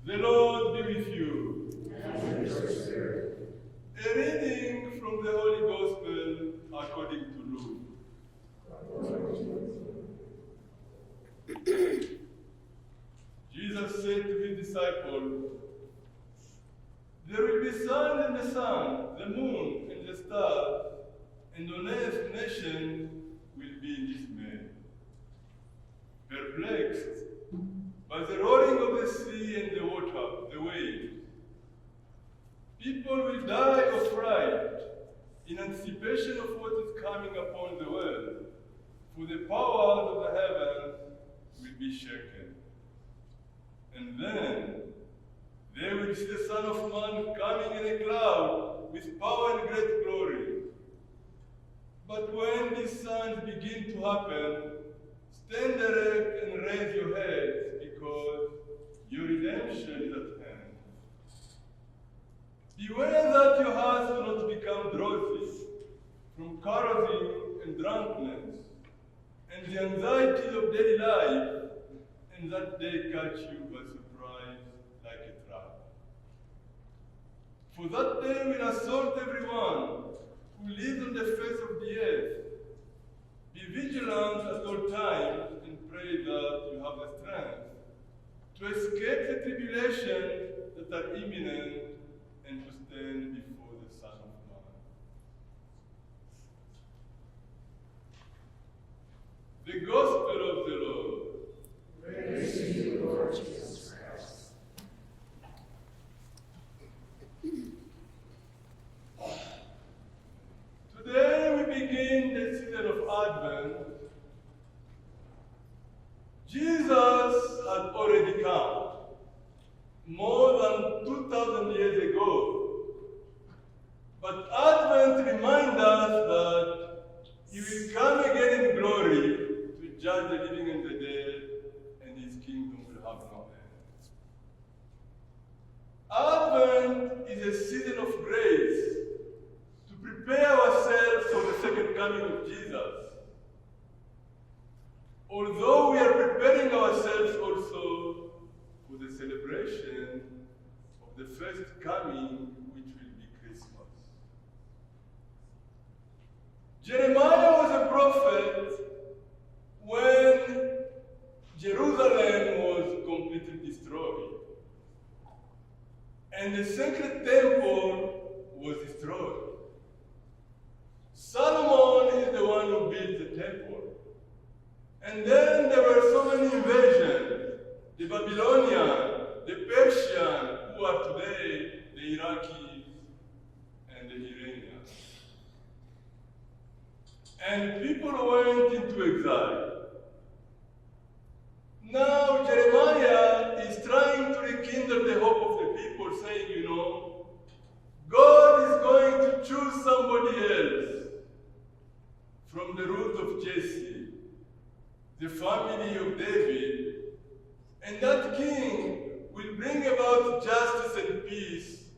The Lord be with you. And with your spirit. A reading from the Holy Gospel according to Luke. Jesus said to his disciples, "There will be signs in the sun, the moon, and the stars, and on earth nations will be in dismay, perplexed by the roaring of the sea and the waves. People will die of fright in anticipation of what is coming upon the world, for the powers of the heavens will be shaken. And then they will see the Son of Man coming in a cloud with power and great glory. But when these signs begin to happen, stand erect and raise your heads, because your redemption is at hand. Beware that your hearts do not become drowsy from carousing and drunkenness and the anxieties of daily life, and that they catch you by surprise like a trap. For that day will assault everyone who lives on the face of the earth. Be vigilant at all times and pray that you have the strength to escape the tribulations that are imminent and to stand before the Son of Man." The Gospel of the Lord. Praise to you, Lord Jesus Christ. Today we begin the season of Advent. Jesus had already come more than 2,000 years ago. But Advent reminds us that he will come again in glory to judge the living and the dead, and his kingdom will have no end. Advent is a season of grace to prepare ourselves for the second coming of Jesus. Although we are preparing ourselves also for the celebration of the first coming, which will be Christmas. Jeremiah was a prophet when Jerusalem was completely destroyed, and the sacred temple was destroyed. Solomon is the one who built the temple. And then there were so many invasions: the Babylonian, the Persian, who are today the Iraqis and the Iranians. And people went into exile. Now Jeremiah is trying to rekindle the hope of the people, saying, God is going to choose somebody else from the root of Jesse, the family of David, and that king will bring about justice and peace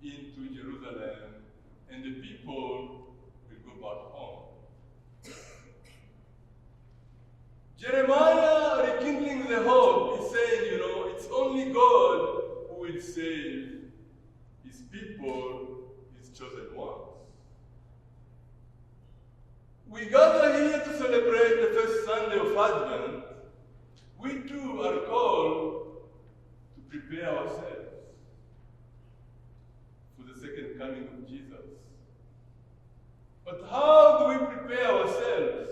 into Jerusalem, and the people will go back home. Jeremiah, rekindling the hope, is saying, it's only God who will save his people, his chosen ones. We gather here to celebrate the first Sunday of Advent. We too are called to prepare ourselves for the second coming of Jesus. But how do we prepare ourselves?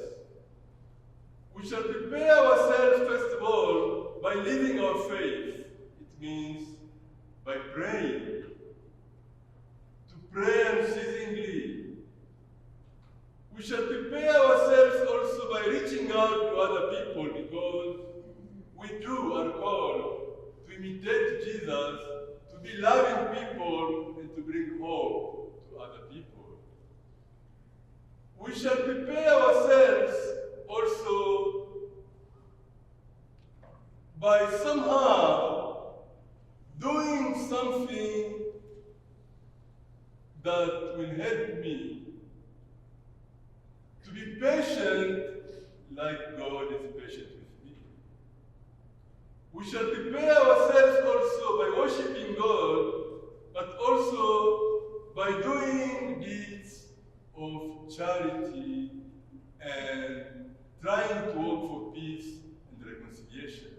We shall prepare ourselves, first of all, by living our faith. It means by praying. To pray unceasingly. We shall prepare ourselves also by reaching out to other people, because we too are called to imitate Jesus, to be loving people, and to bring hope to other people. We shall prepare ourselves also by somehow doing something that will help me to be patient like God is patient with me. We We shall prepare ourselves also by worshiping God, but also by doing deeds of charity and trying to work for peace and reconciliation.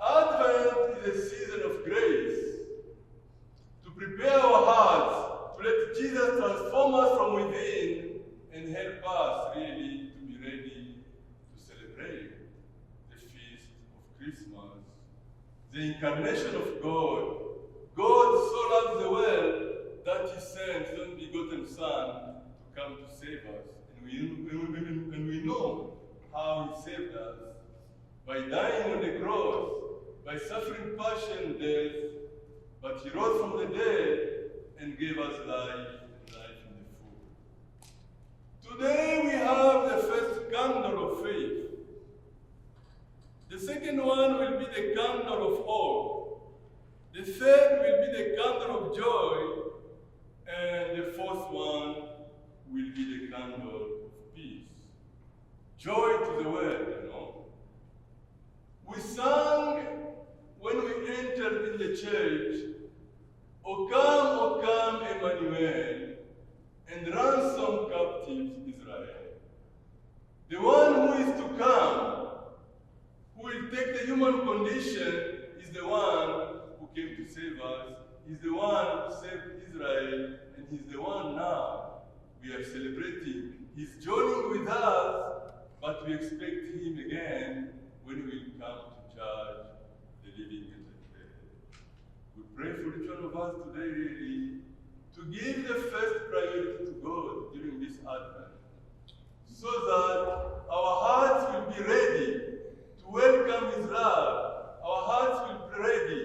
Advent is a season of grace to prepare our hearts, to let Jesus transform us from within and help us really to be ready to celebrate the feast of Christmas, the incarnation of God. God so loved the world that he sent his only begotten Son to come to save us. And we know how he saved us by dying on the cross, by suffering passion and death, but he rose from the dead and gave us life and life in the full. Today we have the first candle of faith. The second one will be the candle of hope. The third will be the candle of joy. And the fourth one will be the candle of peace. Joy to the world, you know. We sang when we entered in the church, O come, Emmanuel, and ransom captives Israel. The one who is to come, who will take the human condition, is the one who came to save us. He's the one who saved Israel, and he's the one now we are celebrating. He's joining with us, but we expect him again when he will come to judge the living and the dead. We pray for each one of us today, really, to give the first priority to God during this Advent, so that our hearts will be ready to welcome his love. Our hearts will be ready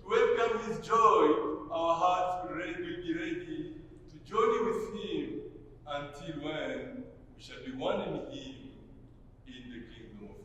to welcome his joy. Our hearts will be ready to journey with him until when we shall be one in him in the kingdom of